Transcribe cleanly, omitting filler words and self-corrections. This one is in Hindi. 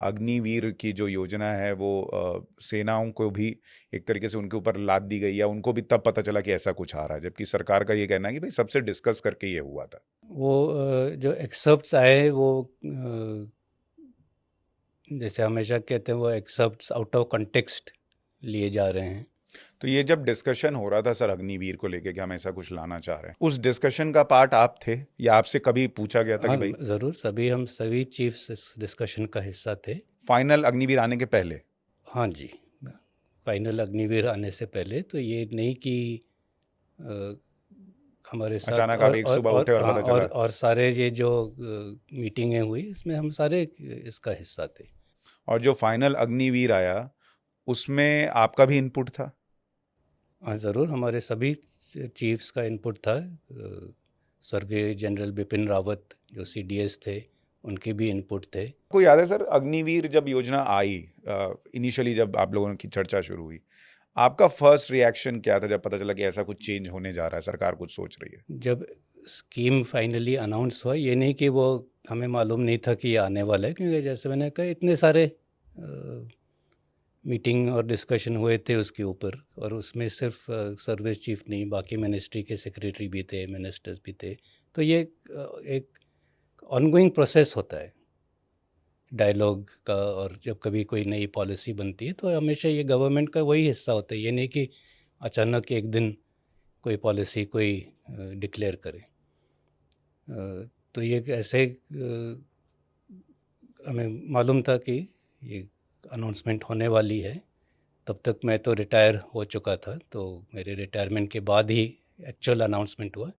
अग्निवीर की जो योजना है वो सेनाओं को भी एक तरीके से उनके ऊपर लाद दी गई, या उनको भी तब पता चला कि ऐसा कुछ आ रहा है, जबकि सरकार का ये कहना है कि भाई सबसे डिस्कस करके ये हुआ था। वो जो एक्सर्प्ट्स आए वो जैसे हमेशा कहते हैं वो एक्सर्प्ट्स आउट ऑफ कंटेक्स्ट लिए जा रहे हैं। तो ये जब डिस्कशन हो रहा था सर अग्निवीर को लेके कि हम ऐसा कुछ लाना चाह रहे हैं, उस डिस्कशन का पार्ट आप थे या आपसे कभी पूछा गया था कि हाँ, भाई ज़रूर, सभी हम सभी चीफ्स इस डिस्कशन का हिस्सा थे। फाइनल अग्निवीर आने के पहले? हाँ जी, फाइनल अग्निवीर आने से पहले तो ये नहीं कि अ, हमारे साथ अचानक आप एक सुबह उठे और हाँ, पता चला? और सारे ये जो मीटिंगें हुई इसमें हम सारे इसका हिस्सा थे। और जो फाइनल अग्निवीर आया उसमें आपका भी इनपुट था? हाँ, ज़रूर, हमारे सभी चीफ्स का इनपुट था। स्वर्गीय जनरल बिपिन रावत जो सीडीएस थे, उनके भी इनपुट थे। आपको याद है सर अग्निवीर जब योजना आई, इनिशियली जब आप लोगों की चर्चा शुरू हुई, आपका फर्स्ट रिएक्शन क्या था जब पता चला कि ऐसा कुछ चेंज होने जा रहा है, सरकार कुछ सोच रही है? जब स्कीम फाइनली अनाउंस हुआ, ये नहीं कि वो हमें मालूम नहीं था कि ये आने वाला है, क्योंकि जैसे मैंने कहा इतने सारे मीटिंग और डिस्कशन हुए थे उसके ऊपर, और उसमें सिर्फ सर्विस चीफ नहीं, बाकी मिनिस्ट्री के सेक्रेटरी भी थे, मिनिस्टर्स भी थे। तो ये एक ऑनगोइंग प्रोसेस होता है डायलॉग का, और जब कभी कोई नई पॉलिसी बनती है तो हमेशा ये गवर्नमेंट का वही हिस्सा होता है। ये नहीं कि अचानक एक दिन कोई पॉलिसी कोई डिक्लेयर करे। तो ये ऐसे हमें मालूम था कि ये अनाउंसमेंट होने वाली है। तब तक मैं तो रिटायर हो चुका था, तो मेरे रिटायरमेंट के बाद ही एक्चुअल अनाउंसमेंट हुआ।